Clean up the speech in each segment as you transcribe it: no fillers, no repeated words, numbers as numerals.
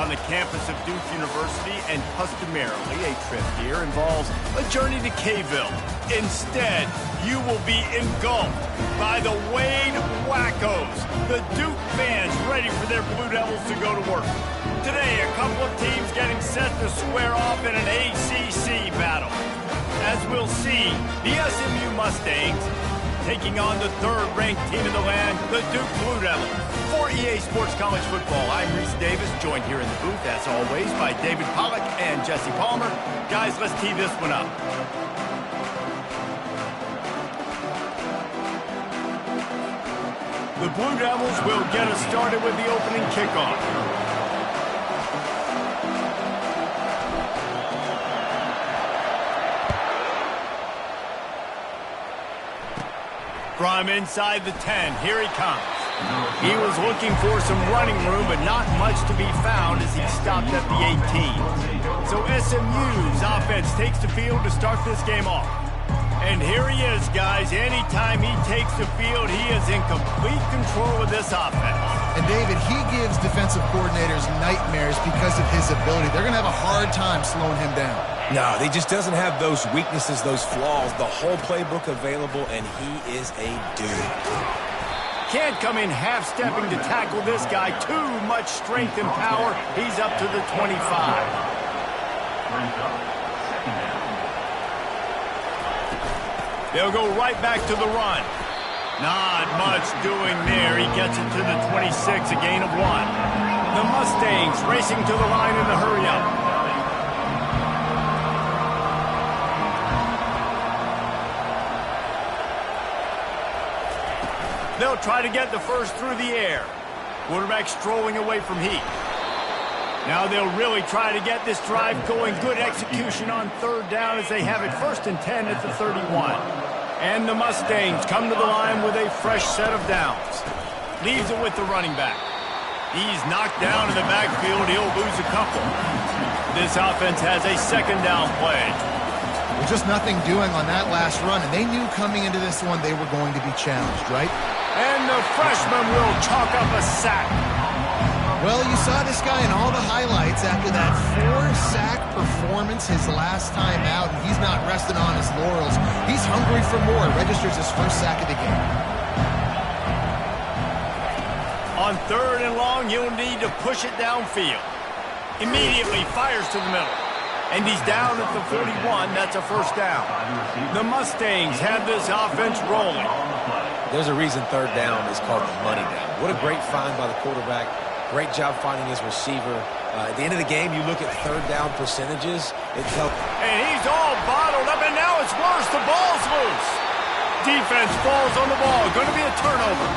on the campus of Duke University, and customarily a trip here involves a journey to K-ville. Instead, you will be engulfed by the Wade Wackos, the Duke fans ready for their Blue Devils to go to work. Today, a couple of teams getting set to square off in an ACC battle. As we'll see, the SMU Mustangs taking on the third-ranked team in the land, the Duke Blue Devils. For EA Sports College Football, I'm Reese Davis, joined here in the booth, as always, by David Pollack and Jesse Palmer. Guys, let's tee this one up. The Blue Devils will get us started with the opening kickoff. From inside the 10, here he comes. He was looking for some running room, but not much to be found as he stopped at the 18. So SMU's offense takes the field to start this game off. And here he is, guys. Anytime he takes the field, he is in complete control of this offense. And David, he gives defensive coordinators nightmares because of his ability. They're going to have a hard time slowing him down. No, he just doesn't have those weaknesses, those flaws, the whole playbook available, and he is a dude. Can't come in half-stepping to tackle this guy. Too much strength and power. He's up to the 25. They'll go right back to the run. Not much doing there. He gets it to the 26, a gain of 1. The Mustangs racing to the line in the hurry-up. They'll try to get the first through the air. Quarterback strolling away from heat. Now they'll really try to get this drive going. Good execution on third down as they have it 1st and 10 at the 31. And the Mustangs come to the line with a fresh set of downs. Leaves it with the running back. He's knocked down in the backfield. He'll lose a couple. This offense has a 2nd down play. Well, just nothing doing on that last run, and they knew coming into this one they were going to be challenged, right? And the freshman will chalk up a sack. Well, you saw this guy in all the highlights after that 4-sack performance his last time out, and he's not resting on his laurels. He's hungry for more. Registers his 1st sack of the game. On 3rd and long, he'll need to push it downfield. Immediately fires to the middle. And he's down at the 41. That's a 1st down. The Mustangs have this offense rolling. There's a reason 3rd down is called the money down. What a great find by the quarterback. Great job finding his receiver. At the end of the game, you look at 3rd down percentages. It tells. And he's all bottled up, and now it's worse. The ball's loose. Defense falls on the ball. Going to be a turnover.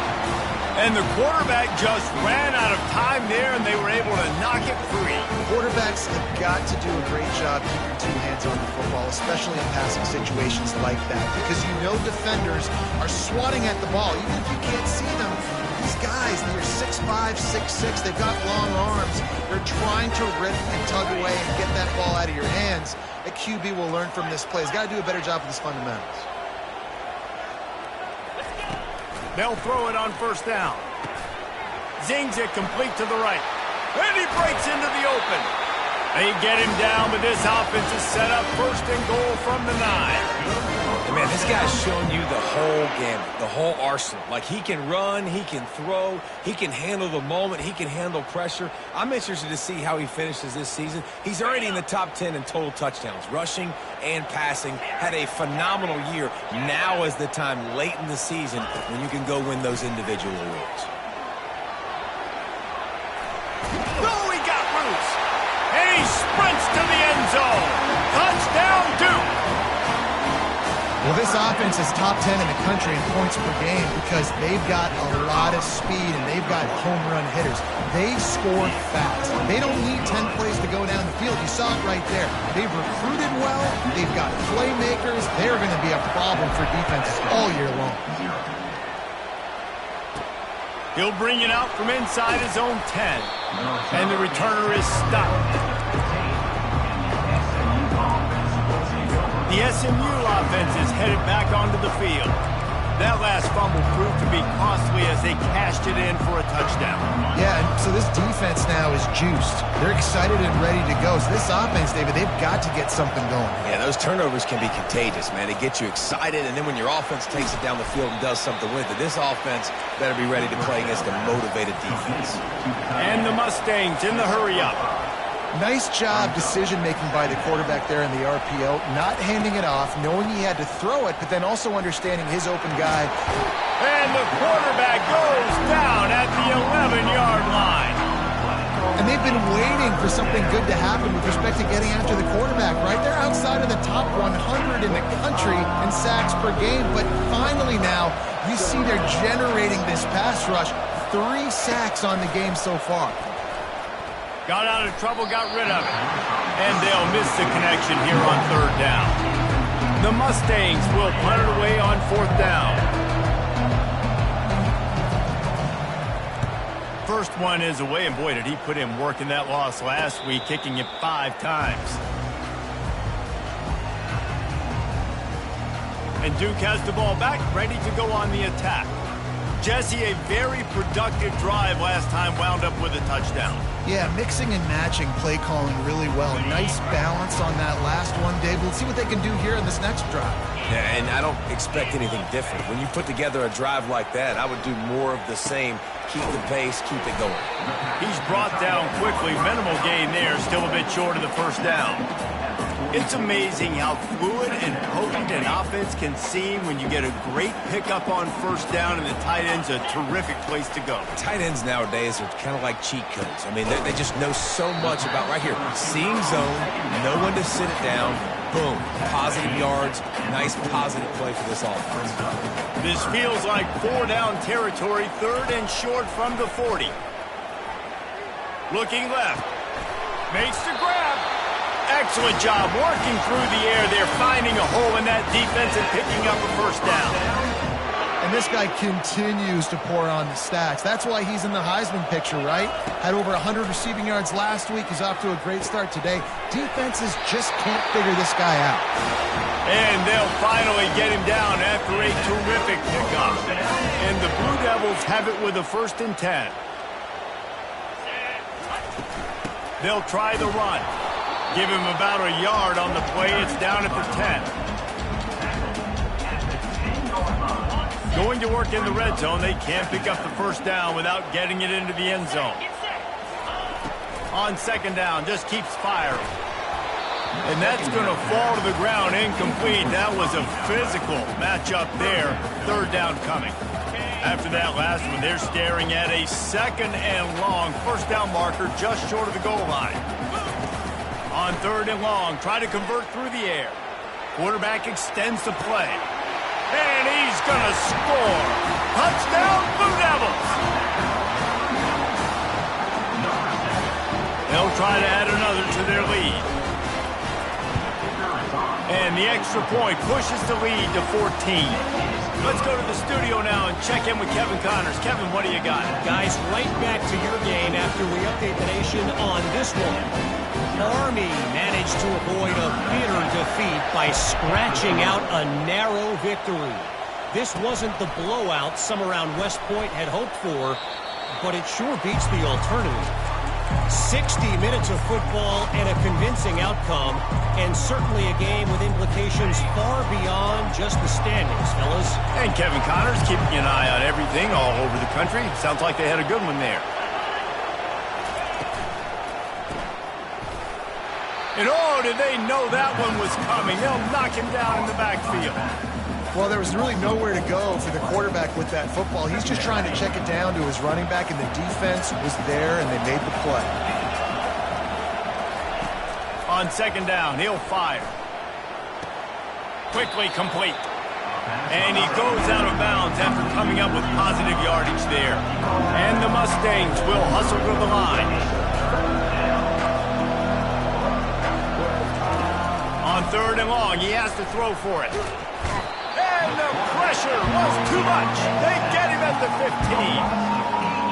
And the quarterback just ran out of time there, and they were able to knock it free. Quarterbacks have got to do a great job keeping 2 hands on the football, especially in passing situations like that, because you know defenders are swatting at the ball. Even if you can't see them, these guys, they're 6'5", 6'6", they've got long arms. They're trying to rip and tug away and get that ball out of your hands. A QB will learn from this play. He's got to do a better job with his fundamentals. They'll throw it on 1st down. Zings it complete to the right. And he breaks into the open. They get him down, but this offense is set up 1st and goal from the 9. And man, this guy's shown you the whole gamut, the whole arsenal. Like, he can run, he can throw, he can handle the moment, he can handle pressure. I'm interested to see how he finishes this season. He's already in the top 10 in total touchdowns, rushing and passing. Had a phenomenal year. Now is the time late in the season when you can go win those individual awards. Oh, he got loose. And he sprints to the end zone. Touchdown, Duke. Well, this offense is top 10 in the country in points per game because they've got a lot of speed and they've got home run hitters. They score fast. They don't need 10 plays to go down the field. You saw it right there. They've recruited well. They've got playmakers. They're going to be a problem for defenses all year long. He'll bring it out from inside his own 10. And the returner is stopped. The SMU offense is headed back onto the field. That last fumble proved to be costly as they cashed it in for a touchdown. Yeah, and so this defense now is juiced. They're excited and ready to go. So this offense, David, they've got to get something going. Yeah, those turnovers can be contagious, man. They get you excited, and then when your offense takes it down the field and does something with it, this offense better be ready to play against a motivated defense. And the Mustangs in the hurry-up. Nice job decision-making by the quarterback there in the RPO, not handing it off, knowing he had to throw it, but then also understanding his open guy. And the quarterback goes down at the 11-yard line. And they've been waiting for something good to happen with respect to getting after the quarterback, right? They're outside of the top 100 in the country in sacks per game, but finally now you see they're generating this pass rush. 3 sacks on the game so far. Got out of trouble, got rid of it. And they'll miss the connection here on 3rd down. The Mustangs will punt it away on 4th down. First one is away, and boy, did he put in work in that loss last week, kicking it 5 times. And Duke has the ball back, ready to go on the attack. Jesse, a very productive drive last time, wound up with a touchdown. Yeah, mixing and matching play calling really well. Nice balance on that last one, Dave. We'll see what they can do here in this next drive. Yeah, and I don't expect anything different. When you put together a drive like that, I would do more of the same. Keep the pace, keep it going. He's brought down quickly. Minimal gain there, still a bit short of the 1st down. It's amazing how fluid and potent an offense can seem when you get a great pickup on 1st down, and the tight end's a terrific place to go. Tight ends nowadays are kind of like cheat codes. I mean, they just know so much about, right here, seeing zone, know when to sit it down, boom, positive yards, nice positive play for this offense. This feels like 4-down territory, 3rd and short from the 40. Looking left, makes the grab. Excellent job working through the air. They're finding a hole in that defense and picking up a 1st down. And this guy continues to pour on the stacks. That's why he's in the Heisman picture, right? Had over 100 receiving yards last week. He's off to a great start today. Defenses just can't figure this guy out. And they'll finally get him down after a terrific pickup. And the Blue Devils have it with a 1st and 10. They'll try the run. Give him about a yard on the play. It's down at the 10. Going to work in the red zone. They can't pick up the 1st down without getting it into the end zone. On 2nd down, just keeps firing. And that's going to fall to the ground incomplete. That was a physical matchup there. 3rd down coming. After that last one, they're staring at a 2nd and long. 1st down marker just short of the goal line. On 3rd and long, try to convert through the air. Quarterback extends the play. And he's going to score. Touchdown, Blue Devils. They'll try to add another to their lead. And the extra point pushes the lead to 14. Let's go to the studio now and check in with Kevin Connors. Kevin, what do you got? Guys, right back to your game after we update the nation on this one. Army managed to avoid a bitter defeat by scratching out a narrow victory. This wasn't the blowout some around West Point had hoped for, but it sure beats the alternative. 60 minutes of football and a convincing outcome, and certainly a game with implications far beyond just the standings, fellas. And Kevin Connors keeping an eye on everything all over the country. Sounds like they had a good one there. And oh, did they know that one was coming. They'll knock him down in the backfield. Well, there was really nowhere to go for the quarterback with that football. He's just trying to check it down to his running back, and the defense was there, and they made the play. On 2nd down, he'll fire. Quickly complete. And he goes out of bounds after coming up with positive yardage there. And the Mustangs will hustle to the line. On 3rd and long, he has to throw for it. And the pressure was too much. They get him at the 15.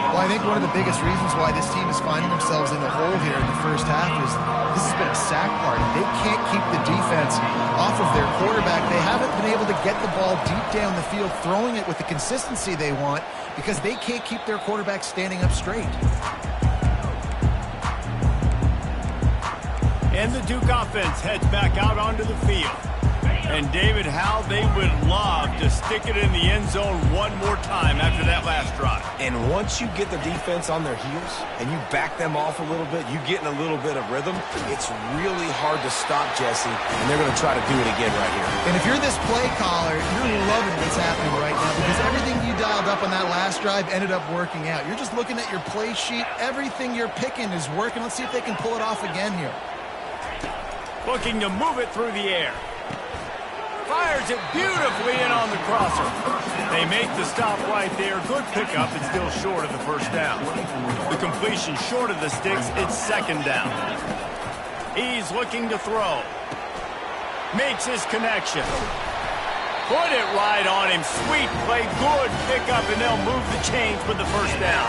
Well, I think one of the biggest reasons why this team is finding themselves in the hole here in the first half is this has been a sack party. They can't keep the defense off of their quarterback. They haven't been able to get the ball deep down the field, throwing it with the consistency they want because they can't keep their quarterback standing up straight. And the Duke offense heads back out onto the field. And David, how they would love to stick it in the end zone one more time after that last drive. And once you get the defense on their heels and you back them off a little bit, you get in a little bit of rhythm, it's really hard to stop, Jesse, and they're going to try to do it again right here. And if you're this play caller, you're loving what's happening right now because everything you dialed up on that last drive ended up working out. You're just looking at your play sheet. Everything you're picking is working. Let's see if they can pull it off again here. Looking to move it through the air. Fires it beautifully in on the crosser. They make the stop right there. Good pickup. It's still short of the first down. The completion short of the sticks. It's second down. He's looking to throw. Makes his connection. Put it right on him. Sweet play. Good pickup, and they'll move the chains with the first down.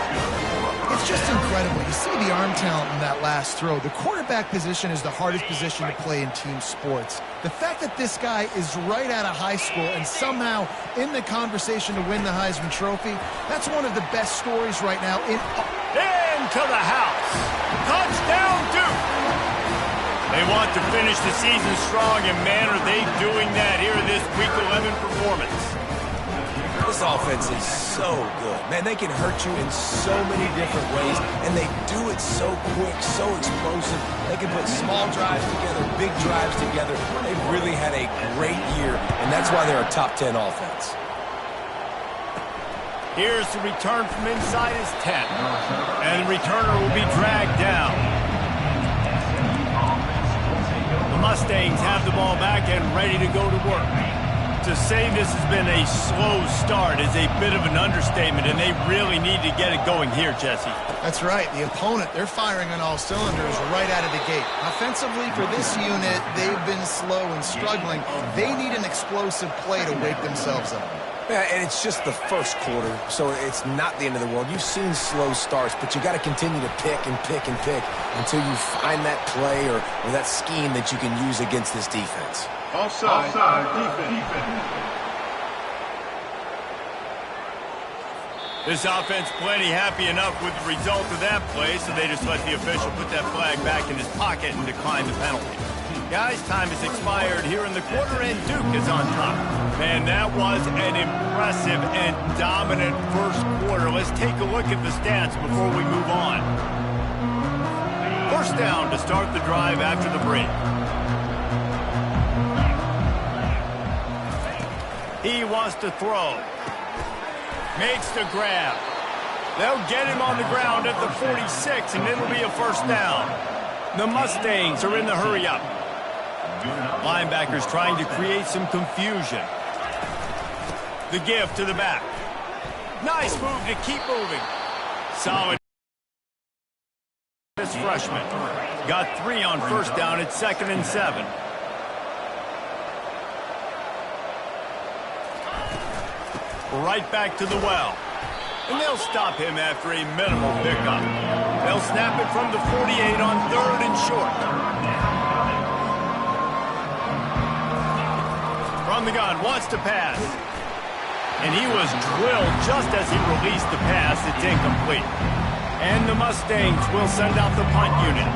It's just incredible. You see the arm talent in that last throw. The quarterback position is the hardest position to play in team sports. The fact that this guy is right out of high school and somehow in the conversation to win the Heisman Trophy, that's one of the best stories right now. Into the house. Touchdown, Duke. They want to finish the season strong, and man, are they doing that here in this Week 11 performance. This offense is so good. Man, they can hurt you in so many different ways, and they do it so quick, so explosive. They can put small drives together, big drives together. They've really had a great year, and that's why they're a top 10 offense. Here's the return from inside his 10. And the returner will be dragged down. The Mustangs have the ball back and ready to go to work. To say this has been a slow start is a bit of an understatement, and they really need to get it going here, Jesse. That's right. The opponent, they're firing on all cylinders right out of the gate. Offensively, for this unit, they've been slow and struggling. They need an explosive play to wake themselves up. Yeah, and it's just the first quarter, so it's not the end of the world. You've seen slow starts, but you got to continue to pick and pick and pick until you find that play or that scheme that you can use against this defense. Offside defense. This offense plenty happy enough with the result of that play, so they just let the official put that flag back in his pocket and decline the penalty. Guys, time has expired here in the quarter, and Duke is on top. Man, that was an impressive and dominant first quarter. Let's take a look at the stats before we move on. First down to start the drive after the break. He wants to throw. Makes the grab. They'll get him on the ground at the 46, and it'll be a first down. The Mustangs are in the hurry-up. Linebackers trying to create some confusion. The give to the back. Nice move to keep moving. Solid. This freshman. Got 3 on first down at 2nd and 7. Right back to the well. And they'll stop him after a minimal pickup. They'll snap it from the 48 on 3rd and short. From the gun, wants to pass. And he was drilled just as he released the pass. It's incomplete. And the Mustangs will send out the punt unit.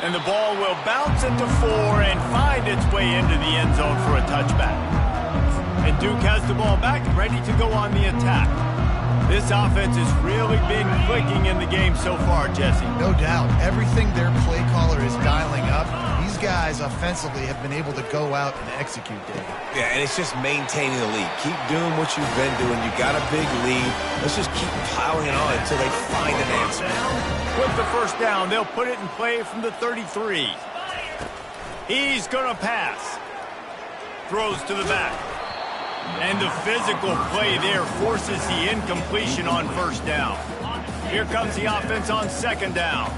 And the ball will bounce into 4 and find its way into the end zone for a touchback. And Duke has the ball back, ready to go on the attack. This offense has really been clicking in the game so far, Jesse. No doubt. Everything their play caller is dialing up, these guys offensively have been able to go out and execute, Dave. Yeah, and it's just maintaining the lead. Keep doing what you've been doing. You got a big lead. Let's just keep piling it on until they find an answer. With the first down, they'll put it in play from the 33. He's going to pass. Throws to the back. And the physical play there forces the incompletion on first down. Here comes the offense on 2nd down.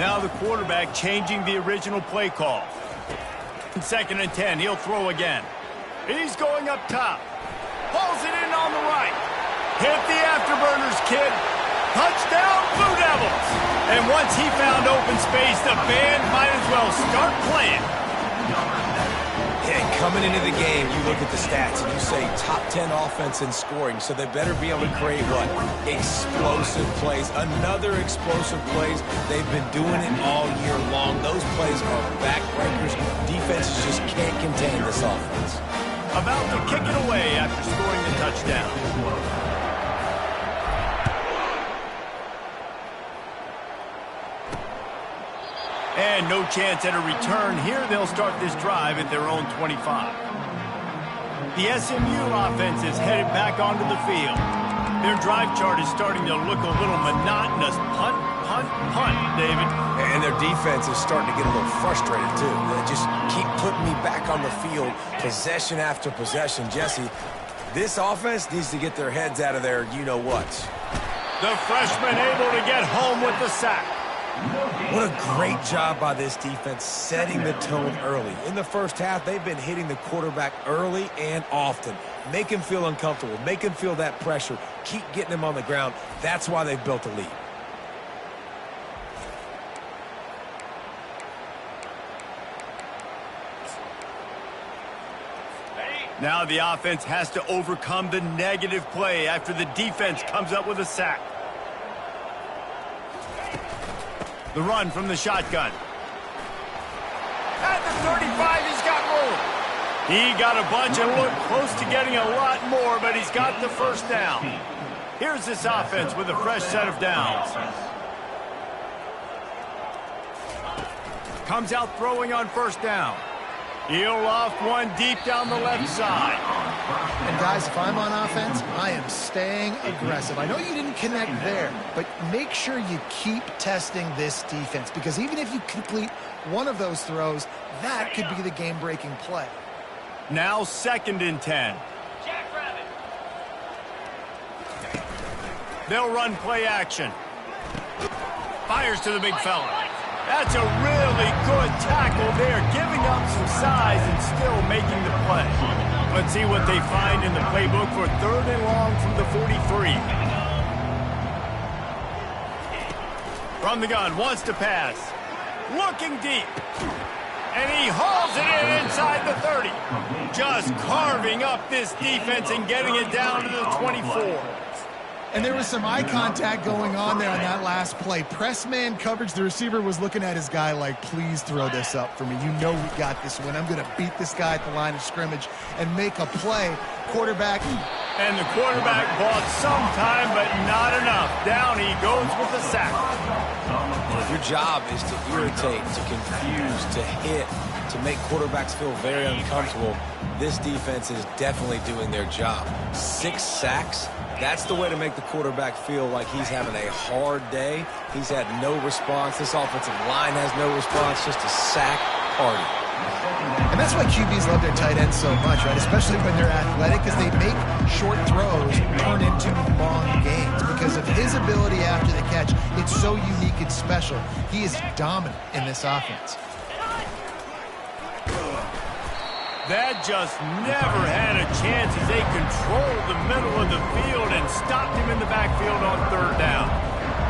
Now the quarterback changing the original play call. 2nd and 10, he'll throw again. He's going up top. Pulls it in on the right. Hit the afterburners, kid. Touchdown, Blue Devils. And once he found open space, the band might as well start playing. And coming into the game, you look at the stats and you say top 10 offense in scoring, so they better be able to create what? Explosive plays. Another explosive plays. They've been doing it all year long. Those plays are backbreakers. Defenses just can't contain this offense. About to kick it away after scoring the touchdown. And no chance at a return. Here they'll start this drive at their own 25. The SMU offense is headed back onto the field. Their drive chart is starting to look a little monotonous. Punt, punt, punt, David. And their defense is starting to get a little frustrated, too. They just keep putting me back on the field, possession after possession. Jesse, this offense needs to get their heads out of their you-know-whats. The freshman able to get home with the sack. What a great job by this defense setting the tone early. In the first half, they've been hitting the quarterback early and often. Make him feel uncomfortable. Make him feel that pressure. Keep getting him on the ground. That's why they've built a lead. Now the offense has to overcome the negative play after the defense comes up with a sack. The run from the shotgun. At the 35, he's got room. He got a bunch and looked close to getting a lot more, but he's got the first down. Here's this offense with a fresh set of downs. Comes out throwing on first down. He'll loft one deep down the left side. And guys, if I'm on offense, I am staying aggressive. I know you didn't connect there, but make sure you keep testing this defense, because even if you complete one of those throws, that could be the game-breaking play. Now 2nd and 10. They'll run play action. Fires to the big fella. That's a really good tackle there, giving up some size and still making the play. Let's see what they find in the playbook for 3rd and long from the 43. From the gun, wants to pass. Looking deep. And he hauls it in inside the 30. Just carving up this defense and getting it down to the 24. And there was some eye contact going on there on that last play. Press man coverage, the receiver was looking at his guy like, please throw this up for me. You know we got this one. I'm going to beat this guy at the line of scrimmage and make a play. Quarterback. And the quarterback bought some time, but not enough. Down he goes with the sack. Your job is to irritate, to confuse, to hit, to make quarterbacks feel very uncomfortable. This defense is definitely doing their job. 6 sacks. That's the way to make the quarterback feel like he's having a hard day. He's had no response. This offensive line has no response, just a sack party. And that's why QBs love their tight ends so much, right? Especially when they're athletic, because they make short throws turn into long gains. Because of his ability after the catch, it's so unique and special. He is dominant in this offense. That just never had a chance as they controlled the middle of the field and stopped him in the backfield on 3rd down.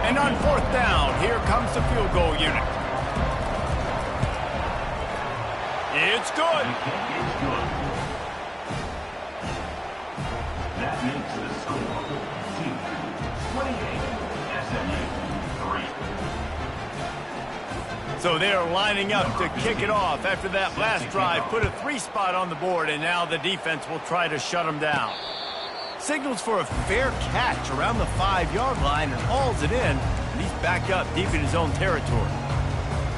And on 4th down, here comes the field goal unit. It's good. That makes the score 28, SMU 3. So they're lining up to kick it off after that last drive. Put a 3 spot on the board, and now the defense will try to shut them down. Signals for a fair catch around the 5-yard line and hauls it in. And he's back up deep in his own territory.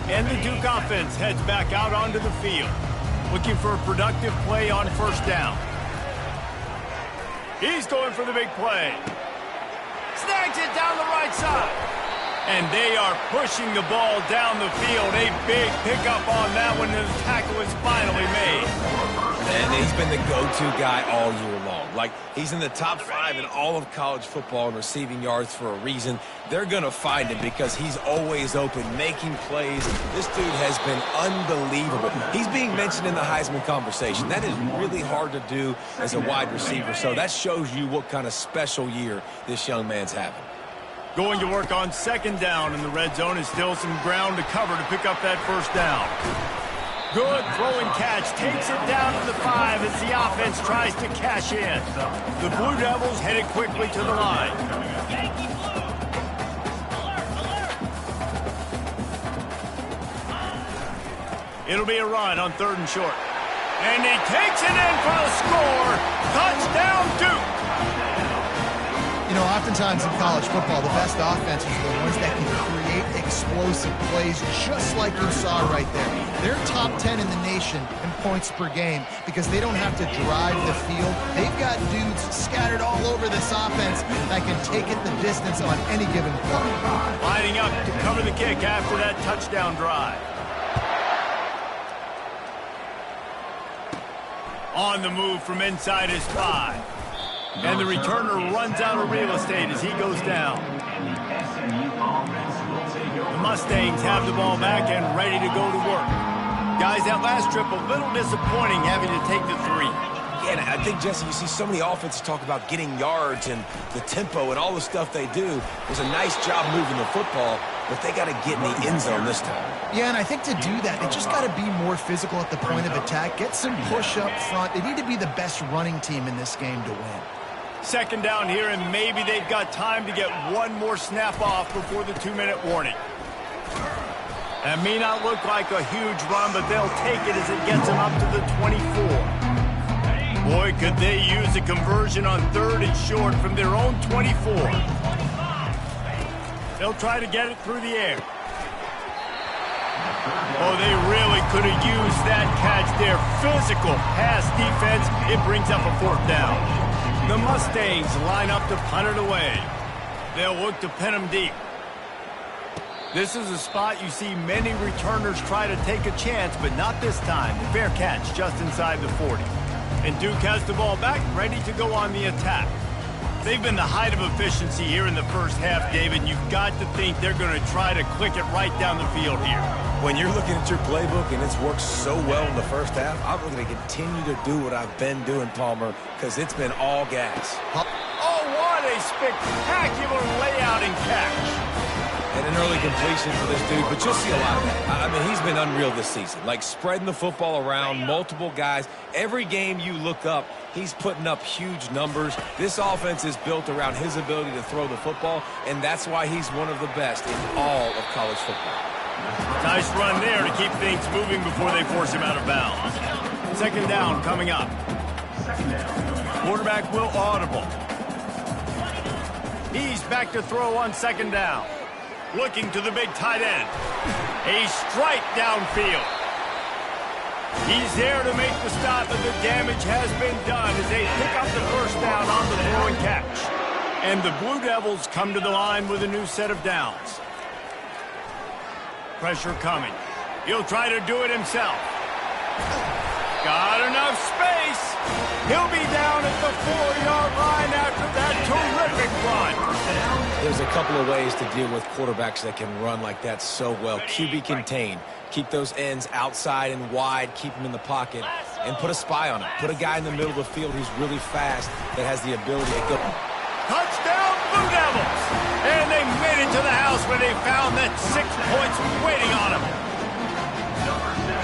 And the Duke offense heads back out onto the field, looking for a productive play on 1st down. He's going for the big play. Snags it down the right side. And they are pushing the ball down the field. A big pickup on that one, and the tackle is finally made. And he's he's been the go-to guy all year long. Like, he's in the top 5 in all of college football in receiving yards for a reason. They're going to find him because he's always open, making plays. This dude has been unbelievable. He's being mentioned in the Heisman conversation. That is really hard to do as a wide receiver, so that shows you what kind of special year this young man's having. Going to work on second down in the red zone is still some ground to cover to pick up that first down. Good throwing catch, takes it down to the 5 as the offense tries to cash in. The Blue Devils headed quickly to the line. It'll be a run on 3rd and short. And he takes it in for the score. Touchdown, Duke. You know, oftentimes in college football, the best offenses are the ones that can create explosive plays just like you saw right there. They're top 10 in the nation in points per game because they don't have to drive the field. They've got dudes scattered all over this offense that can take it the distance on any given play. Lining up to cover the kick after that touchdown drive. On the move from inside his 5. And the returner runs out of real estate as he goes down. The Mustangs have the ball back and ready to go to work. Guys, that last trip a little disappointing having to take the 3. Yeah, and I think, Jesse, you see so many offenses talk about getting yards and the tempo and all the stuff they do. It was a nice job moving the football, but they got to get in the end zone this time. Yeah, and I think to do that, they just got to be more physical at the point of attack, get some push up front. They need to be the best running team in this game to win. Second down here, and maybe they've got time to get one more snap off before the 2-minute warning. That may not look like a huge run, but they'll take it as it gets them up to the 24. Boy, could they use a conversion on 3rd and short from their own 24. They'll try to get it through the air. Oh, they really could have used that catch there. Physical pass defense. It brings up a 4th down. The Mustangs line up to punt it away. They'll look to pin them deep. This is a spot you see many returners try to take a chance, but not this time. The fair catch just inside the 40. And Duke has the ball back, ready to go on the attack. They've been the height of efficiency here in the first half, David. You've got to think they're going to try to click it right down the field here. When you're looking at your playbook and it's worked so well in the first half, I'm going to continue to do what I've been doing, Palmer, because it's been all gas. Oh, what a spectacular layout and catch. And an early completion for this dude, but you'll see a lot of that. I mean, he's been unreal this season. Like, spreading the football around, multiple guys. Every game you look up, he's putting up huge numbers. This offense is built around his ability to throw the football, and that's why he's one of the best in all of college football. Nice run there to keep things moving before they force him out of bounds. Second down coming up. Quarterback will audible. He's back to throw on second down. Looking to the big tight end. A strike downfield. He's there to make the stop, and the damage has been done as they pick up the first down on the throw and catch. And the Blue Devils come to the line with a new set of downs. Pressure coming. He'll try to do it himself. Got enough space. He'll be down at the 4-yard line after that terrific run. There's a couple of ways to deal with quarterbacks that can run like that so well. QB contain. Keep those ends outside and wide. Keep them in the pocket. And put a spy on it. Put a guy in the middle of the field who's really fast that has the ability to go. Touchdown, Blue Devils! And they made it to the house when they found that 6 points waiting on them.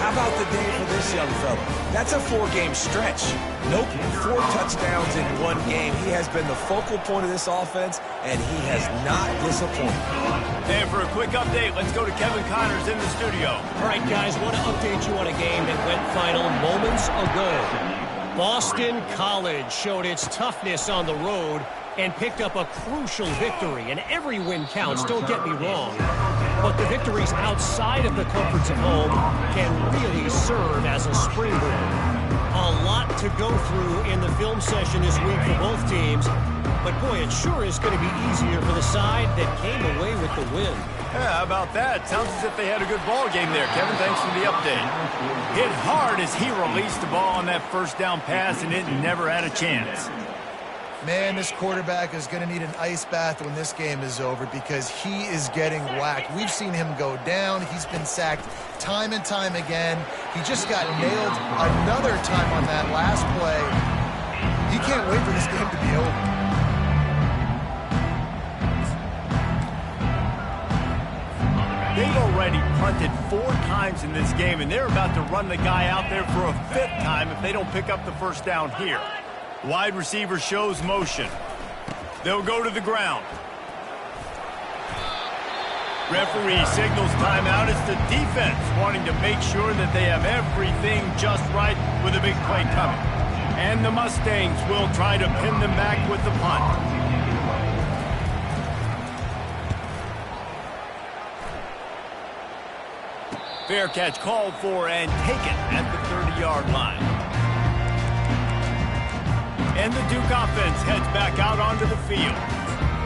How about the day for this young fella? That's a 4-game stretch. Nope, 4 touchdowns in 1 game. He has been the focal point of this offense, and he has not disappointed. And for a quick update, let's go to Kevin Connors in the studio. All right, guys, want to update you on a game that went final moments ago. Boston College showed its toughness on the road and picked up a crucial victory. And every win counts, don't get me wrong. But the victories outside of the comforts of home can really serve as a springboard. A lot to go through in the film session this week for both teams. But boy, it sure is going to be easier for the side that came away with the win. Yeah, how about that? Sounds as if they had a good ball game there. Kevin, thanks for the update. Hit hard as he released the ball on that first down pass, and it never had a chance. Man, this quarterback is going to need an ice bath when this game is over because he is getting whacked. We've seen him go down. He's been sacked time and time again. He just got nailed another time on that last play. He can't wait for this game to be over. They've already punted 4 times in this game, and they're about to run the guy out there for a 5th time if they don't pick up the first down here. Wide receiver shows motion. They'll go to the ground. Referee signals timeout. It's the defense wanting to make sure that they have everything just right with a big play coming. And the Mustangs will try to pin them back with the punt. Fair catch called for and taken at the 30-yard line. And the Duke offense heads back out onto the field.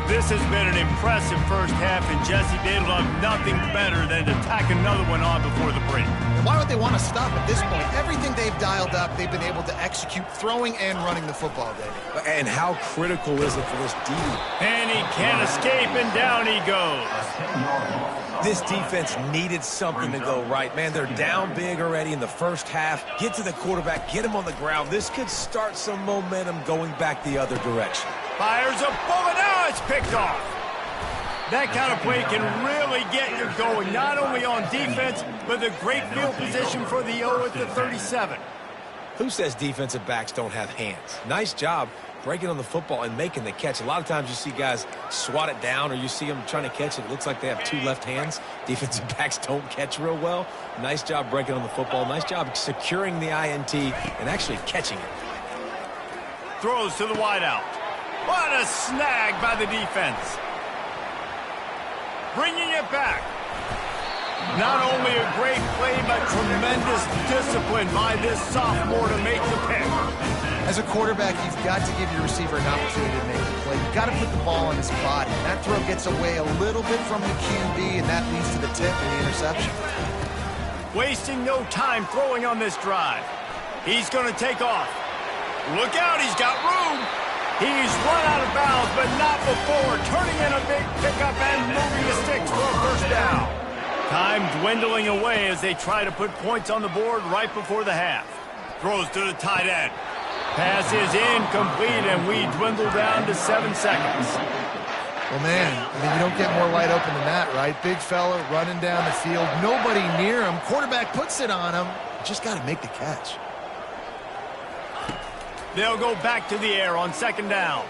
This has been an impressive first half, and Jesse, they'd love nothing better than to tack another one on before the break. And why would they want to stop at this point? Everything they've dialed up, they've been able to execute throwing and running the football, David. And how critical is it for this D? And he can't escape, and down he goes. This defense needed something to go right. Man, they're down big already in the first half. Get to the quarterback, get him on the ground. This could start some momentum going back the other direction. Fires a bullet. Now it's picked off. That kind of play can really get you going, not only on defense, but the great field position for the O at the 37. Who says defensive backs don't have hands? Nice job breaking on the football and making the catch. A lot of times you see guys swat it down or you see them trying to catch it. It looks like they have 2 left hands. Defensive backs don't catch real well. Nice job breaking on the football. Nice job securing the INT and actually catching it. Throws to the wideout. What a snag by the defense. Bringing it back. Not only a great play, but tremendous discipline by this sophomore to make the pick. As a quarterback, you've got to give your receiver an opportunity to make the play. You've got to put the ball on his body. That throw gets away a little bit from the QB, and that leads to the tip and the interception. Wasting no time throwing on this drive. He's going to take off. Look out, he's got room. He's run out of bounds, but not before. Turning in a big pickup and moving the sticks for a first down. Time dwindling away as they try to put points on the board right before the half. Throws to the tight end. Pass is incomplete, and we dwindle down to 7 seconds. Well, man, I mean, you don't get more wide open than that, right? Big fella running down the field. Nobody near him. Quarterback puts it on him. Just got to make the catch. They'll go back to the air on 2nd down.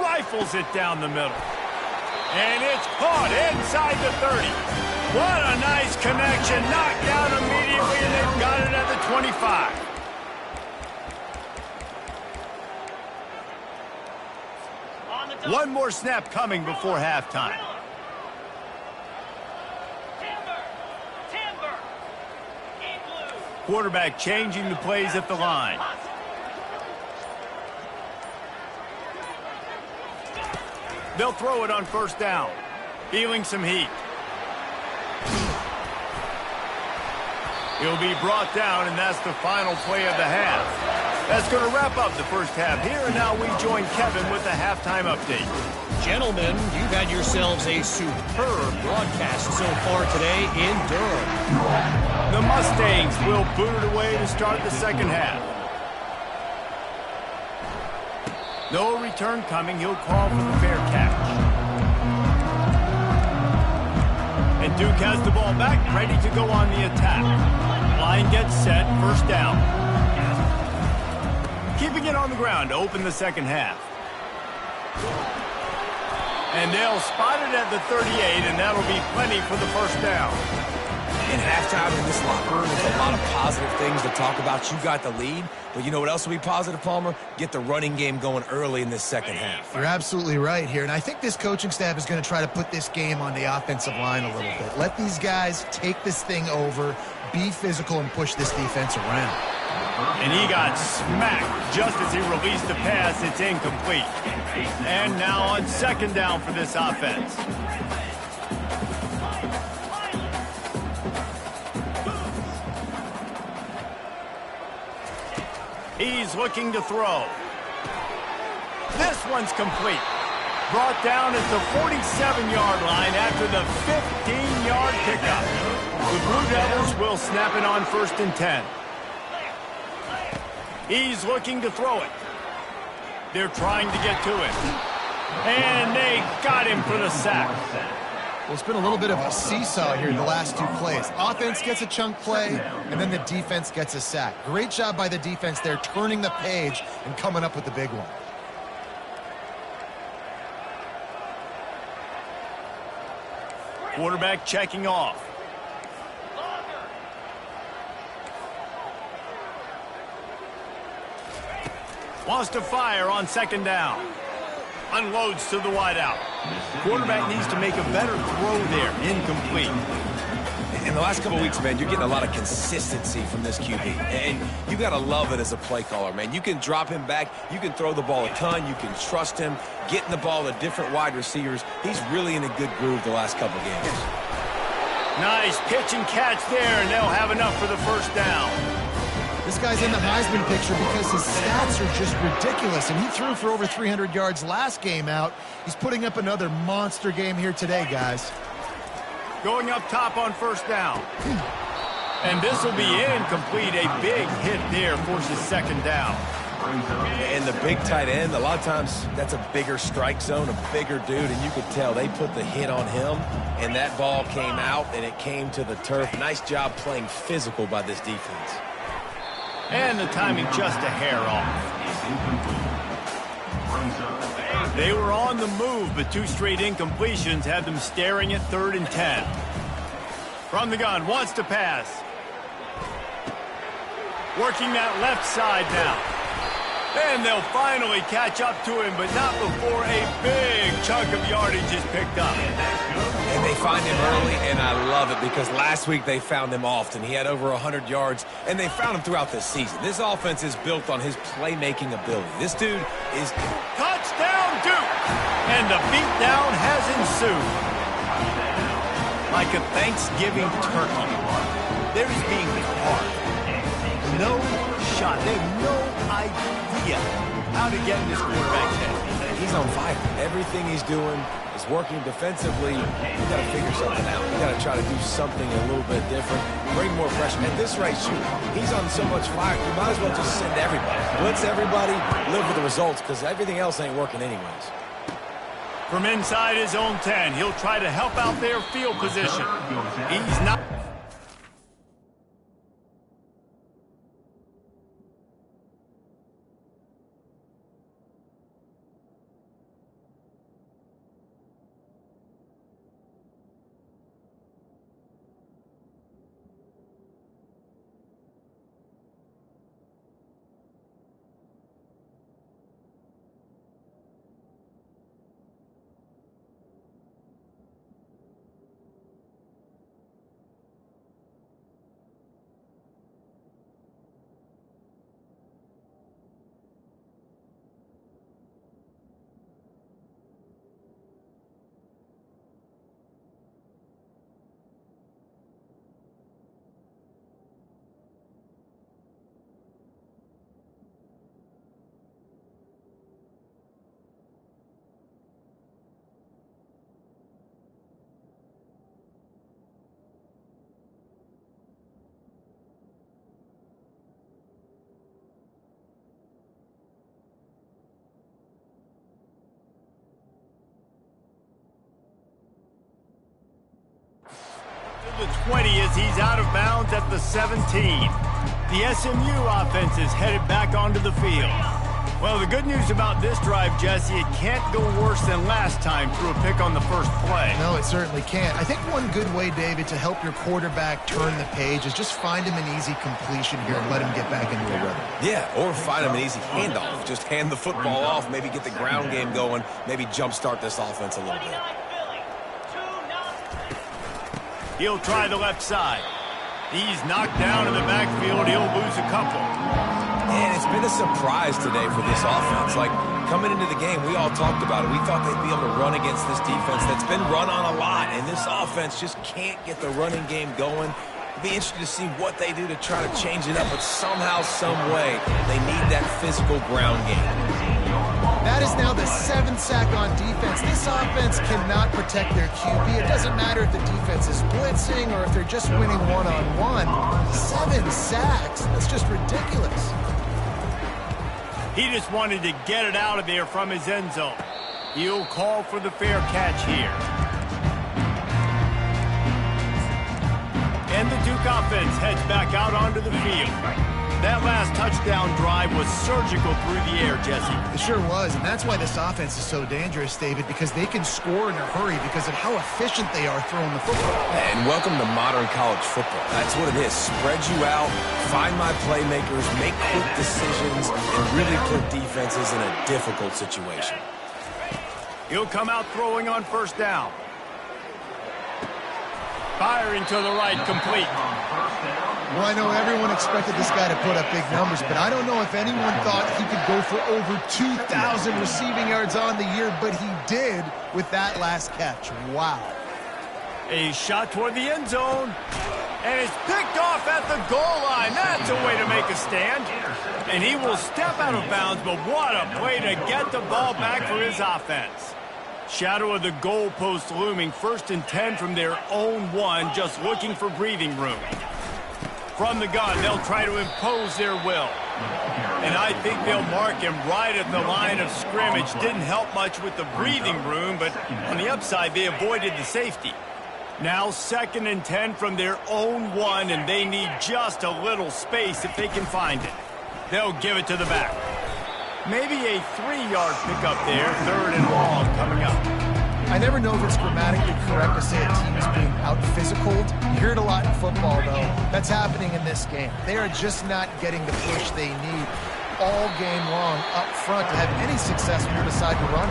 Rifles it down the middle. And it's caught inside the 30. What a nice connection. Knocked down immediately, and they've got it at the 25. One more snap coming before halftime. Quarterback changing the plays at the line. They'll throw it on 1st down. Feeling some heat. He'll be brought down, and that's the final play of the half. That's going to wrap up the first half here, and now we join Kevin with the halftime update. Gentlemen, you've had yourselves a superb broadcast so far today in Durham. The Mustangs will boot it away to start the second half. No return coming. He'll call for the fair catch. And Duke has the ball back, ready to go on the attack. Line gets set, 1st down. Keeping it on the ground to open the second half. And they'll spot it at the 38, and that'll be plenty for the 1st down. In halftime in this locker room, there's a lot of positive things to talk about. You got the lead, but you know what else will be positive, Palmer? Get the running game going early in this second half. You're absolutely right here, and I think this coaching staff is going to try to put this game on the offensive line a little bit. Let these guys take this thing over, be physical, and push this defense around. And he got smacked just as he released the pass. It's incomplete. And now on 2nd down for this offense. He's looking to throw. This one's complete. Brought down at the 47-yard line after the 15-yard pickup. The Blue Devils will snap it on 1st and 10. He's looking to throw it. They're trying to get to it. And they got him for the sack. Well, it's been a little bit of a seesaw here the last two plays. Offense gets a chunk play, and then the defense gets a sack. Great job by the defense there, turning the page and coming up with the big one. Quarterback checking off. Wants to fire on 2nd down. Unloads to the wideout. Quarterback needs to make a better throw there. Incomplete. In the last couple weeks, man, you're getting a lot of consistency from this QB. And you got to love it as a play caller, man. You can drop him back. You can throw the ball a ton. You can trust him. Getting the ball to different wide receivers. He's really in a good groove the last couple games. Nice pitch and catch there, and they'll have enough for the 1st down. This guy's in the Heisman picture because his stats are just ridiculous, and he threw for over 300 yards last game out. He's putting up another monster game here today, guys. Going up top on 1st down. And this will be incomplete. A big hit there forces 2nd down. And the big tight end, a lot of times that's a bigger strike zone, a bigger dude, and you could tell they put the hit on him, and that ball came out, and it came to the turf. Nice job playing physical by this defense. And the timing just a hair off. They were on the move, but 2 straight incompletions had them staring at 3rd and 10. From the gun, wants to pass. Working that left side now. And they'll finally catch up to him, but not before a big chunk of yardage is picked up. And they find him early, and I love it because last week they found him often. He had over 100 yards, and they found him throughout the season. This offense is built on his playmaking ability. This dude is... Touchdown, Duke! And the beatdown has ensued. Like a Thanksgiving turkey, they're just being carved. No shot. They have no idea how to get in this quarterback's head. He's on fire. Everything he's doing is working defensively. You got to figure something out. You got to try to do something a little bit different. Bring more pressure. At this rate, shoot, he's on so much fire. You might as well just send everybody. Blitz everybody, live with the results, because everything else ain't working anyways. From inside his own 10, he'll try to help out their field position. He's not... The 20 as he's out of bounds at the 17. The SMU offense is headed back onto the field. Well, the good news about this drive, Jesse, it can't go worse than last time through a pick on the first play. No, it certainly can't. I think one good way, David, to help your quarterback turn the page is just find him an easy completion here and let him get back into a rhythm. Yeah, or find him an easy handoff. Just hand the football off, maybe get the ground game going, maybe jumpstart this offense a little bit. He'll try the left side. He's knocked down in the backfield. He'll lose a couple. And it's been a surprise today for this offense. Like, coming into the game, we all talked about it. We thought they'd be able to run against this defense that's been run on a lot, and this offense just can't get the running game going. It'll be interesting to see what they do to try to change it up, but somehow, some way, they need physical ground game. That is now the 7th sack on defense. This offense cannot protect their QB. It doesn't matter if the defense is blitzing or if they're just winning one-on-one. 7 sacks, that's just ridiculous. He just wanted to get it out of there from his end zone. He'll call for the fair catch here. And the Duke offense heads back out onto the field. That last touchdown drive was surgical through the air, Jesse. It sure was, and that's why this offense is so dangerous, David, because they can score in a hurry because of how efficient they are throwing the football. And welcome to modern college football. That's what it is. Spread you out, find my playmakers, make quick decisions, and really put defenses in a difficult situation. He'll come out throwing on first down. Firing to the right, complete. Well, I know everyone expected this guy to put up big numbers, but I don't know if anyone thought he could go for over 2,000 receiving yards on the year, but he did with that last catch. Wow. A shot toward the end zone. And it's picked off at the goal line. That's a way to make a stand. And he will step out of bounds, but what a play to get the ball back for his offense. Shadow of the goalpost looming, 1st and 10 from their own 1, just looking for breathing room. From the gun, they'll try to impose their will. And I think they'll mark him right at the line of scrimmage. Didn't help much with the breathing room, but on the upside, they avoided the safety. Now 2nd and 10 from their own 1, and they need just a little space if they can find it. They'll give it to the back. Maybe a 3-yard pickup there, 3rd and long coming up. I never know if it's grammatically correct to say a team is being out-physicaled. You hear it a lot in football, though. That's happening in this game. They are just not getting the push they need all game long up front to have any success when they decide to run.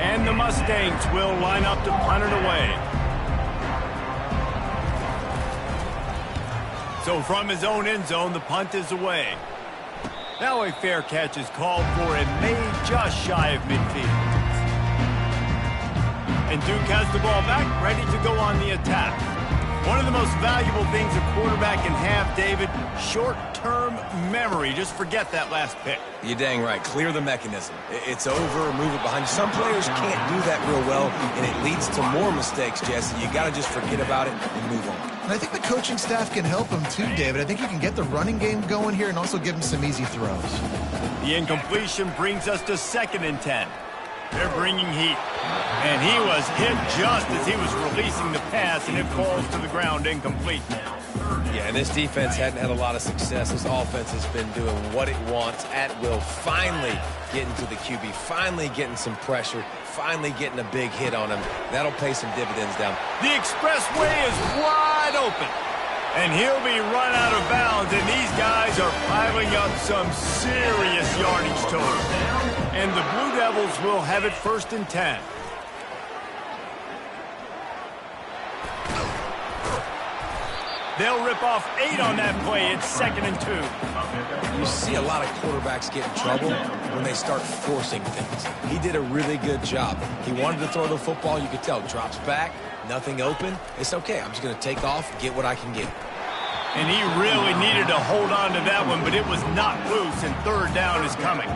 And the Mustangs will line up to punt it away. So from his own end zone, the punt is away. Now a fair catch is called for and made just shy of midfield. And Duke has the ball back, ready to go on the attack. One of the most valuable things a quarterback can have, David, short-term memory. Just forget that last pick. You're dang right. Clear the mechanism. It's over, move it behind you. Some players can't do that real well, and it leads to more mistakes, Jesse. You got to just forget about it and move on. And I think the coaching staff can help him too, David. I think he can get the running game going here and also give him some easy throws. The incompletion brings us to 2nd and 10. They're bringing heat. And he was hit just as he was releasing the pass, and it falls to the ground incomplete. Yeah, and this defense hadn't had a lot of success. This offense has been doing what it wants at will. Finally getting to the QB, finally getting some pressure, finally getting a big hit on him. That'll pay some dividends down. The expressway is wide open. And he'll be run out of bounds, and these guys are piling up some serious yardage total. And the Blue Devils will have it 1st and 10. They'll rip off 8 on that play. It's 2nd and 2. You see a lot of quarterbacks get in trouble when they start forcing things. He did a really good job. He wanted to throw the football. You could tell. Drops back, nothing open. It's okay. I'm just going to take off, get what I can get. And he really needed to hold on to that one, but it was not loose, and 3rd down is coming.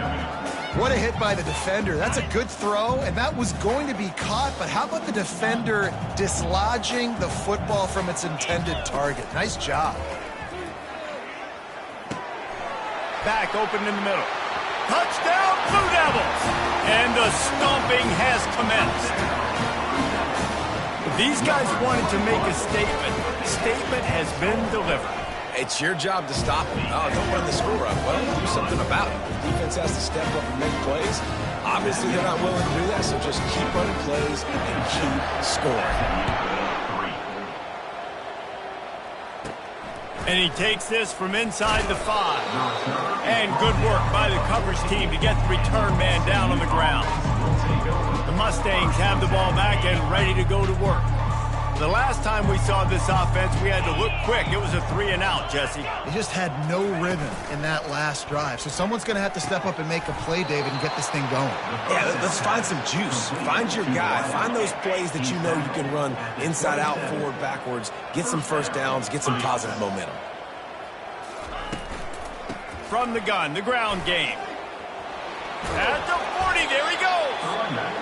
What a hit by the defender. That's a good throw, and that was going to be caught, but how about the defender dislodging the football from its intended target? Nice job. Back open in the middle. Touchdown, Blue Devils! And the stomping has commenced. These guys wanted to make a statement. Statement has been delivered. It's your job to stop them. Oh, don't run the score up. Well, do something about it. The defense has to step up and make plays. Obviously, they're not willing to do that, so just keep running plays and keep scoring. And he takes this from inside the 5. And good work by the coverage team to get the return man down on the ground. The Mustangs have the ball back and ready to go to work. The last time we saw this offense, we had to look quick. It was a 3-and-out, Jesse. They just had no rhythm in that last drive. So someone's going to have to step up and make a play, David, and get this thing going. Yeah, let's find some juice. Find your guy. Find those plays that you know you can run inside out, forward, backwards. Get some first downs. Get some positive momentum. from the gun, the ground game. At the 40, there he goes.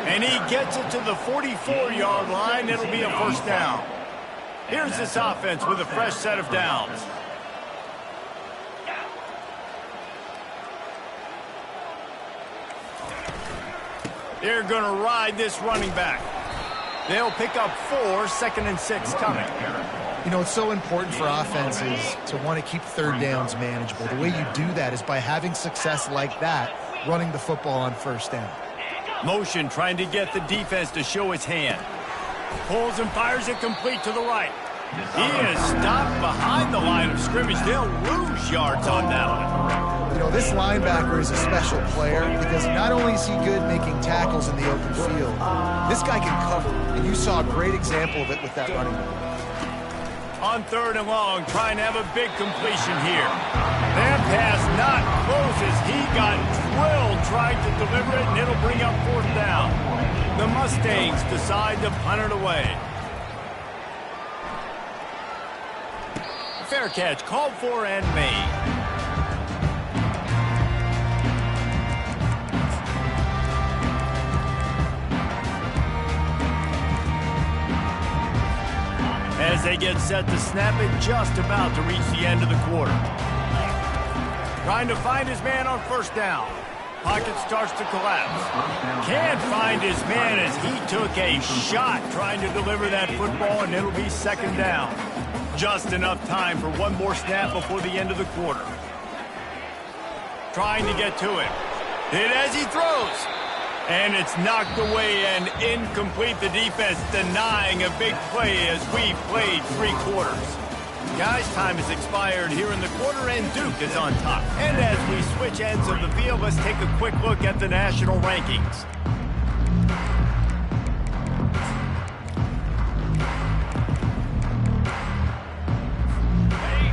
And he gets it to the 44-yard line. It'll be a first down. Here's this offense with a fresh set of downs. They're going to ride this running back. They'll pick up 4, 2nd and 6 coming. You know, it's so important for offenses to want to keep third downs manageable. The way you do that is by having success like that, running the football on first down. Motion trying to get the defense to show his hand. Pulls and fires it complete to the right. He is stopped behind the line of scrimmage. They'll lose yards on that one. You know, this linebacker is a special player because not only is he good making tackles in the open field, this guy can cover. And you saw a great example of it with that running back. On 3rd and long, trying to have a big completion here. That pass not close as he got drilled trying to deliver it, and it'll bring up 4th down. The Mustangs decide to punt it away. Fair catch called for and made. As they get set to snap it, just about to reach the end of the quarter. Trying to find his man on first down. Pocket starts to collapse. Can't find his man as he took a shot trying to deliver that football, and it'll be 2nd down. Just enough time for one more snap before the end of the quarter. Trying to get to it. Hit as he throws. And it's knocked away and incomplete. The defense denying a big play as we played 3 quarters. Guys, time has expired here in the quarter, and Duke is on top. And as we switch ends of the field, let's take a quick look at the national rankings.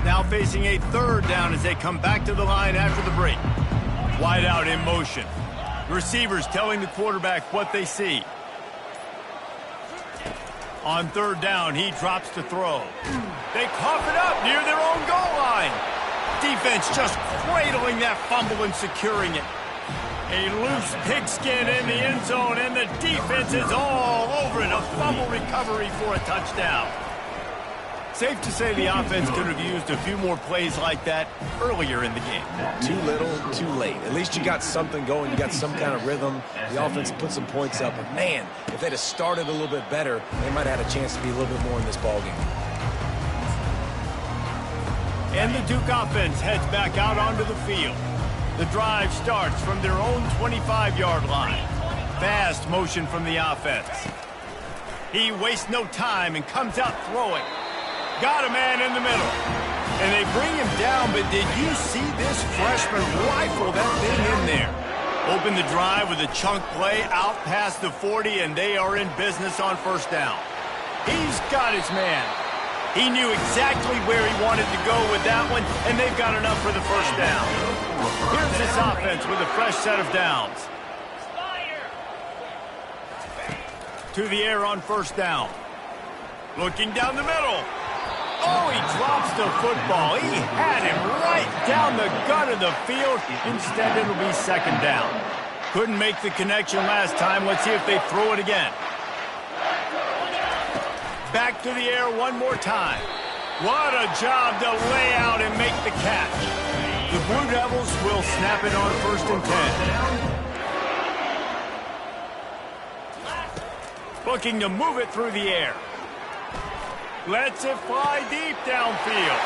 Now facing a 3rd down as they come back to the line after the break. Wide out in motion. Receivers telling the quarterback what they see. On 3rd down, he drops to throw. They cough it up near their own goal line. Defense just cradling that fumble and securing it. A loose pigskin in the end zone, and the defense is all over it. A fumble recovery for a touchdown. Safe to say the offense could have used a few more plays like that earlier in the game. Too little, too late. At least you got something going. You got some kind of rhythm. The offense put some points up. But, man, if they'd have started a little bit better, they might have had a chance to be a little bit more in this ballgame. And the Duke offense heads back out onto the field. The drive starts from their own 25-yard line. Fast motion from the offense. He wastes no time and comes out throwing. Got a man in the middle. And they bring him down, but did you see this freshman rifle that thing in there? Open the drive with a chunk play out past the 40, and they are in business on first down. He's got his man. He knew exactly where he wanted to go with that one, and they've got enough for the first down. Here's this offense with a fresh set of downs. To the air on first down. Looking down the middle. Oh, he drops the football. He had him right down the gut of the field. Instead, it'll be 2nd down. Couldn't make the connection last time. Let's see if they throw it again. Back to the air one more time. What a job to lay out and make the catch. The Blue Devils will snap it on 1st and 10. Looking to move it through the air. Lets it fly deep downfield.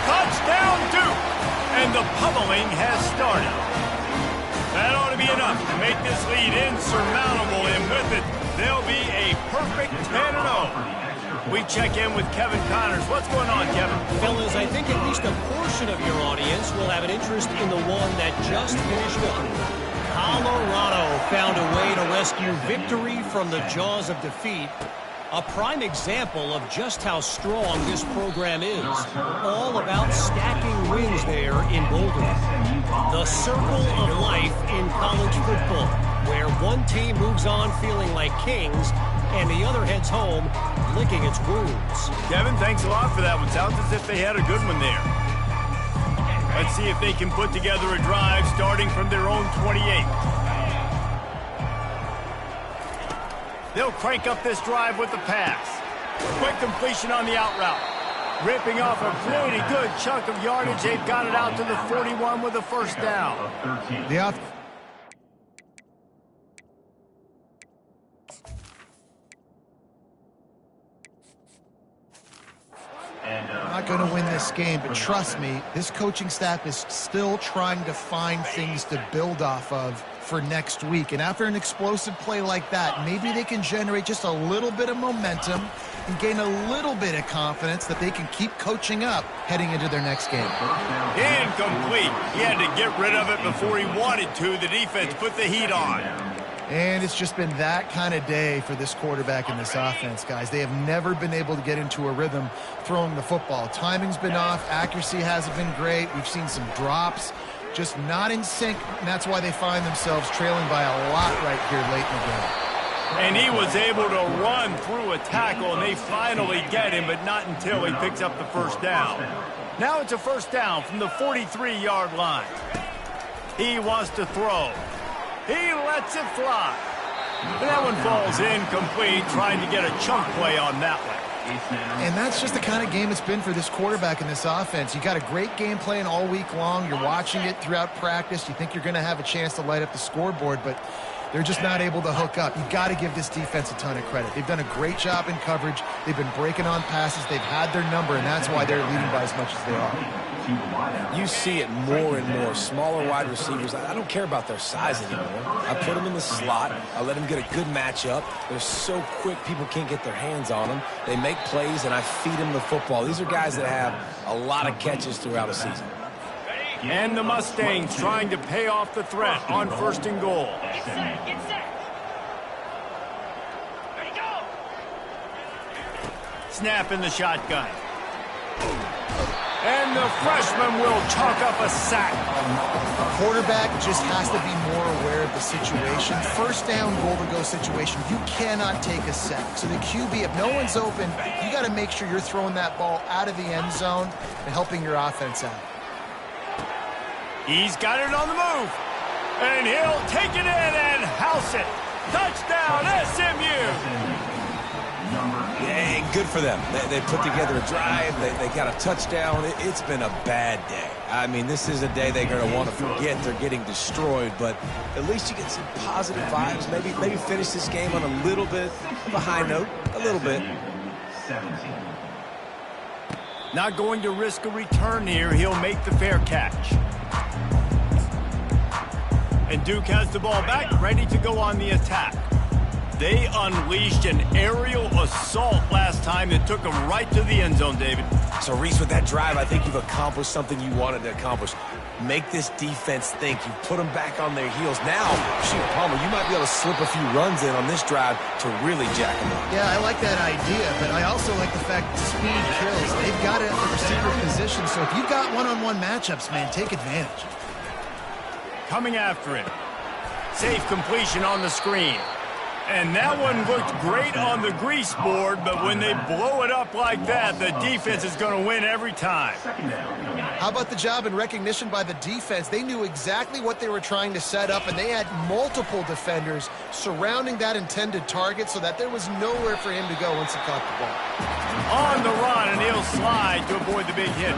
Touchdown, Duke! And the pummeling has started. That ought to be enough to make this lead insurmountable, and with it, they'll be a perfect 10-0. We check in with Kevin Connors. What's going on, Kevin? Fellas, I think at least a portion of your audience will have an interest in the one that just finished up. Colorado found a way to rescue victory from the jaws of defeat. A prime example of just how strong this program is. All about stacking wins there in Boulder. The circle of life in college football, where one team moves on feeling like kings and the other heads home licking its wounds. Kevin, thanks a lot for that one. Sounds as if they had a good one there. Let's see if they can put together a drive starting from their own 28. They'll crank up this drive with the pass. Quick completion on the out route. Ripping off a pretty good chunk of yardage. They've got it out to the 41 with a first down. Not going to win this game, but trust me, this coaching staff is still trying to find things to build off of for next week. And after an explosive play like that, maybe they can generate just a little bit of momentum and gain a little bit of confidence that they can keep coaching up heading into their next game. Incomplete. He had to get rid of it before he wanted to. The defense put the heat on. And it's just been that kind of day for this quarterback and this offense, guys. They have never been able to get into a rhythm throwing the football. Timing's been off. Accuracy hasn't been great. We've seen some drops. Just not in sync, and that's why they find themselves trailing by a lot right here late in the game. And he was able to run through a tackle, and they finally get him, but not until he picks up the first down. Now it's a first down from the 43-yard line. He wants to throw. He lets it fly. And that one falls incomplete, trying to get a chunk play on that one. And that's just the kind of game it's been for this quarterback and this offense. You got a great game plan all week long. You're watching it throughout practice. You think you're going to have a chance to light up the scoreboard, but they're just not able to hook up. You got to give this defense a ton of credit. They've done a great job in coverage. They've been breaking on passes. They've had their number, and that's why they're leading by as much as they are. You see it more and more. Smaller wide receivers. I don't care about their size anymore. I put them in the slot. I let them get a good matchup. They're so quick, people can't get their hands on them. They make plays, and I feed them the football. These are guys that have a lot of catches throughout a season. And the Mustangs trying to pay off the threat on first and goal. Get set. Ready, go! Snap in the shotgun. And the freshman will chalk up a sack. A quarterback just has to be more aware of the situation. First down, goal-to-go situation, you cannot take a sack. So the QB, if no one's open, you got to make sure you're throwing that ball out of the end zone and helping your offense out. He's got it on the move. And he'll take it in and house it. Touchdown, SMU. Yeah, good for them. They put together a drive. They got a touchdown. It's been a bad day. I mean, this is a day they're going to want to forget. They're getting destroyed, but at least you get some positive vibes. Maybe finish this game on a little bit of a high note. A little bit. 17. Not going to risk a return here. He'll make the fair catch. And Duke has the ball back, ready to go on the attack. They unleashed an aerial assault last time that took them right to the end zone, David. So, Reese, with that drive, I think you've accomplished something you wanted to accomplish. Make this defense think. You put them back on their heels. Now, shoot, Palmer, you might be able to slip a few runs in on this drive to really jack them up. Yeah, I like that idea, but I also like the fact that speed kills. They've got it at the receiver position, so if you've got one-on-one matchups, man, take advantage. Coming after him. Safe completion on the screen. And that one looked great on the grease board, but when they blow it up like that, the defense is going to win every time. How about the job and recognition by the defense? They knew exactly what they were trying to set up, and they had multiple defenders surrounding that intended target so that there was nowhere for him to go once he caught the ball. On the run, and he'll slide to avoid the big hit.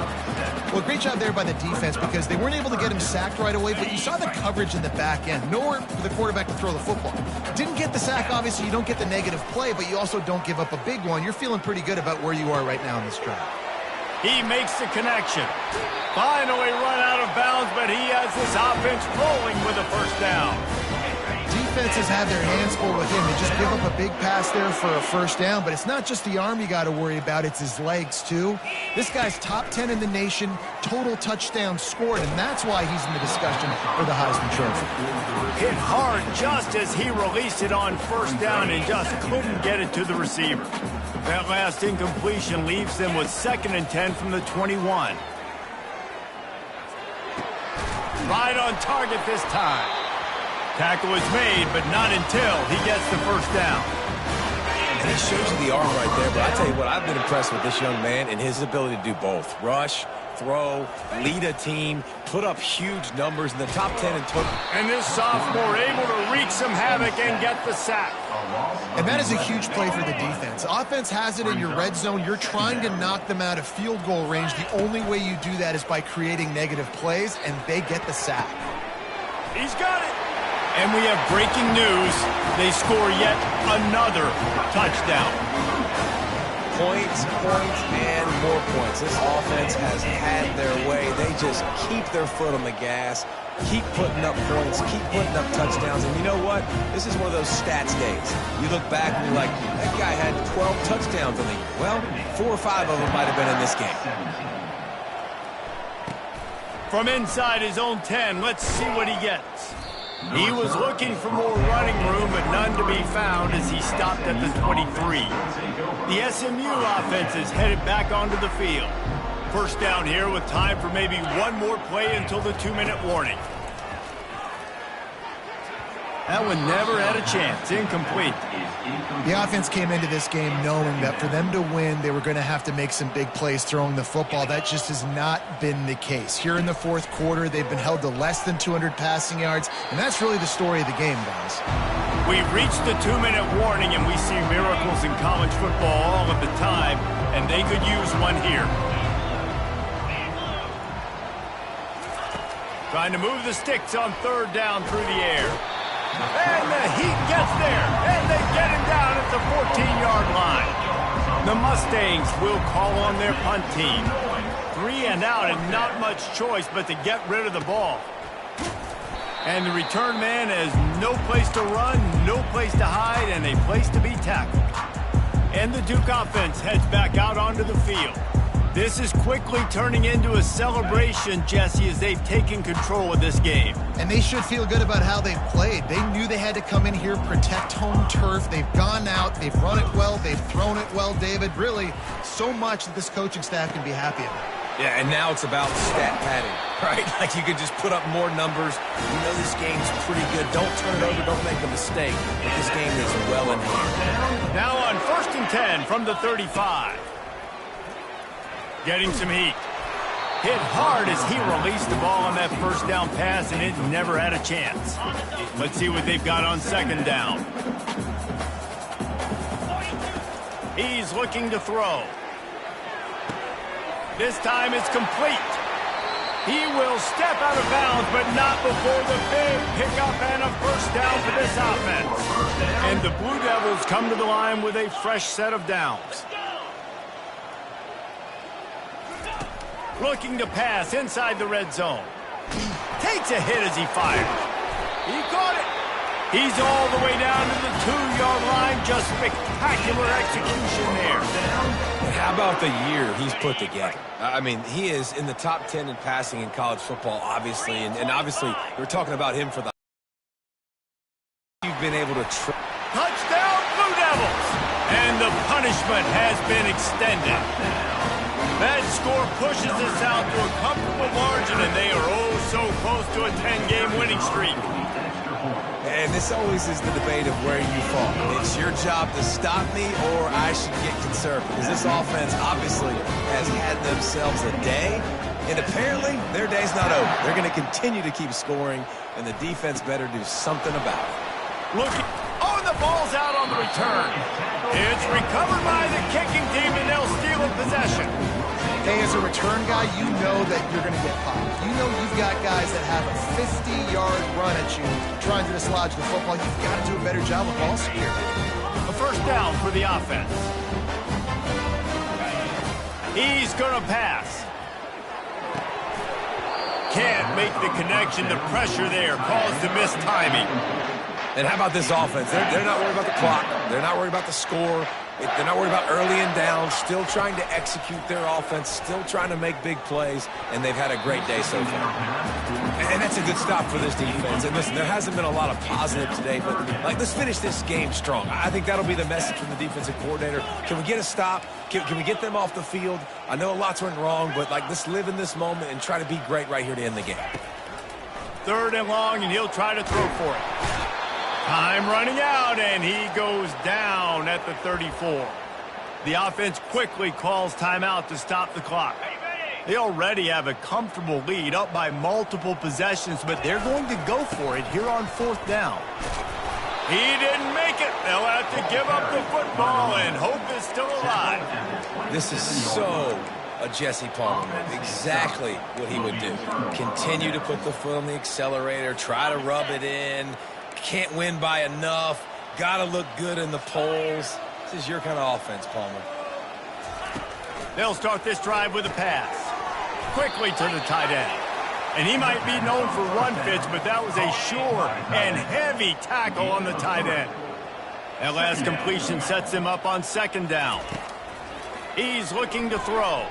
Well, great job there by the defense because they weren't able to get him sacked right away, but you saw the coverage in the back end. Nowhere for the quarterback to throw the football. Didn't get the sack, obviously you don't get the negative play, but you also don't give up a big one. You're feeling pretty good about where you are right now in this drive. He makes the connection. Finally run out of bounds, but he has this offense rolling with a first down. Defenses have their hands full with him. They just give up a big pass there for a first down, but it's not just the arm you got to worry about, it's his legs too. This guy's top 10 in the nation, total touchdowns scored, and that's why he's in the discussion for the Heisman Trophy. Hit hard just as he released it on first down and just couldn't get it to the receiver. That last incompletion leaves them with 2nd and 10 from the 21. Right on target this time. Tackle is made, but not until he gets the first down. And he shows you the arm right there, but I tell you what, I've been impressed with this young man and his ability to do both. Rush, throw, lead a team, put up huge numbers in the top 10 in total. And this sophomore able to wreak some havoc and get the sack. And that is a huge play for the defense. Offense has it in your red zone. You're trying to knock them out of field goal range. The only way you do that is by creating negative plays, and they get the sack. He's got it. And we have breaking news. They score yet another touchdown. Points, and more points. This offense has had their way. They just keep their foot on the gas, keep putting up points, keep putting up touchdowns. And you know what? This is one of those stats days. You look back and you're like, that guy had 12 touchdowns in the year. Well, 4 or 5 of them might have been in this game. From inside his own 10, let's see what he gets. He was looking for more running room, but none to be found as he stopped at the 23. The SMU offense is headed back onto the field. First down here with time for maybe one more play until the 2-minute warning. That one never had a chance. Incomplete. The offense came into this game knowing that for them to win, they were going to have to make some big plays throwing the football. That just has not been the case. Here in the fourth quarter, they've been held to less than 200 passing yards, and that's really the story of the game, guys. We've reached the 2-minute warning, and we see miracles in college football all of the time, and they could use one here. Trying to move the sticks on third down through the air. And the heat gets there, and they get him down at the 14-yard line. The Mustangs will call on their punt team. 3 and out, and not much choice but to get rid of the ball. And the return man has no place to run, no place to hide, and a place to be tackled. And the Duke offense heads back out onto the field. This is quickly turning into a celebration, Jesse, as they've taken control of this game. And they should feel good about how they've played. They knew they had to come in here, protect home turf. They've gone out, they've run it well, they've thrown it well, David. Really, so much that this coaching staff can be happy about. Yeah, and now it's about stat padding, right? Like you could just put up more numbers. You know this game's pretty good. Don't turn it over, don't make a mistake. But this game is well in hand. Now on 1st and 10 from the 35. Getting some heat. Hit hard as he released the ball on that first down pass, and it never had a chance. Let's see what they've got on 2nd down. He's looking to throw. This time it's complete. He will step out of bounds, but not before the big pickup and a first down for this offense. And the Blue Devils come to the line with a fresh set of downs. Looking to pass inside the red zone. Takes a hit as he fires. He caught it. He's all the way down to the 2-yard line. Just spectacular execution there. And how about the year he's put together? I mean, he is in the top 10 in passing in college football, obviously. And obviously, we're talking about him for the... You've been able to... Touchdown, Blue Devils! And the punishment has been extended. That score pushes us out to a comfortable margin, and they are oh so close to a 10-game winning streak. And this always is the debate of where you fall. It's your job to stop me, or I should get conservative. Because this offense obviously has had themselves a day, and apparently their day's not over. They're going to continue to keep scoring, and the defense better do something about it. Oh, and the ball's out on the return. It's recovered by the kicking team, and they'll steal a possession. Hey, as a return guy, you know that you're going to get popped. You know you've got guys that have a 50-yard run at you trying to dislodge the football. You've got to do a better job of ball security. A first down for the offense. He's going to pass. Can't make the connection. The pressure there caused the missed timing. And how about this offense? They're not worried about the clock. They're not worried about the score. They're not worried about early and down. Still trying to execute their offense. Still trying to make big plays. And they've had a great day so far. And that's a good stop for this defense. And listen, there hasn't been a lot of positive today. But, let's finish this game strong. I think that'll be the message from the defensive coordinator. Can we get a stop? Can we get them off the field? I know lots went wrong. But, let's live in this moment and try to be great right here to end the game. 3rd and long, and he'll try to throw for it. Time running out, and he goes down at the 34. The offense quickly calls timeout to stop the clock. They already have a comfortable lead, up by multiple possessions, but they're going to go for it here on 4th down. He didn't make it. They'll have to give up the football, and hope is still alive. This is so a Jesse Palmer move. Exactly what he would do. Continue to put the foot on the accelerator, try to rub it in. Can't win by enough. Got to look good in the polls. This is your kind of offense, Palmer. They'll start this drive with a pass. Quickly to the tight end. And he might be known for run fits, but that was a sure and heavy tackle on the tight end. That last completion sets him up on 2nd down. He's looking to throw.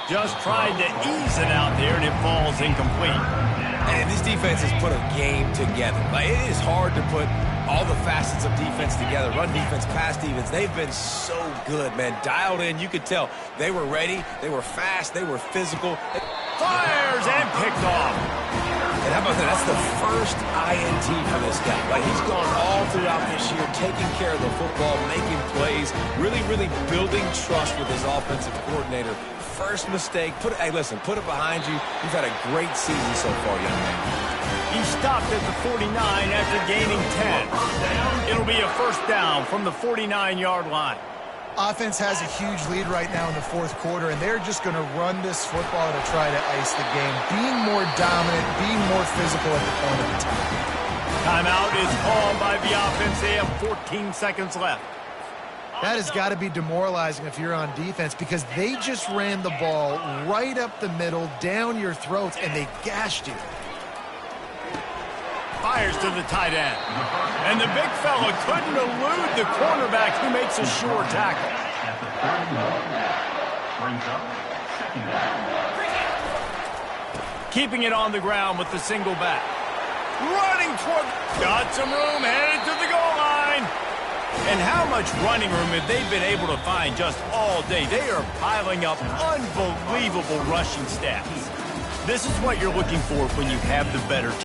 Just tried to ease it out there, and it falls incomplete. And this defense has put a game together. Like, it is hard to put all the facets of defense together. Run defense, pass defense. They've been so good, man. Dialed in. You could tell they were ready. They were fast. They were physical. Fires and picked off. And how about that? That's the first INT for this guy. Like, he's gone all throughout this year, taking care of the football, making plays, really, really building trust with his offensive coordinator. First mistake. Hey, listen, put it behind you. You've had a great season so far, young man. He stopped at the 49 after gaining 10. It'll be a 1st down from the 49-yard line. Offense has a huge lead right now in the 4th quarter, and they're just going to run this football to try to ice the game. Being more dominant, being more physical at the point of attack. Timeout is called by the offense. They have 14 seconds left. That has got to be demoralizing if you're on defense, because they just ran the ball right up the middle, down your throats, and they gashed you. Fires to the tight end. And the big fella couldn't elude the cornerback, who makes a sure tackle. Keeping it on the ground with the single back. Running toward... Got some room, headed to the goal line. And how much running room have they been able to find just all day? They are piling up unbelievable rushing stats. This is what you're looking for when you have the better team.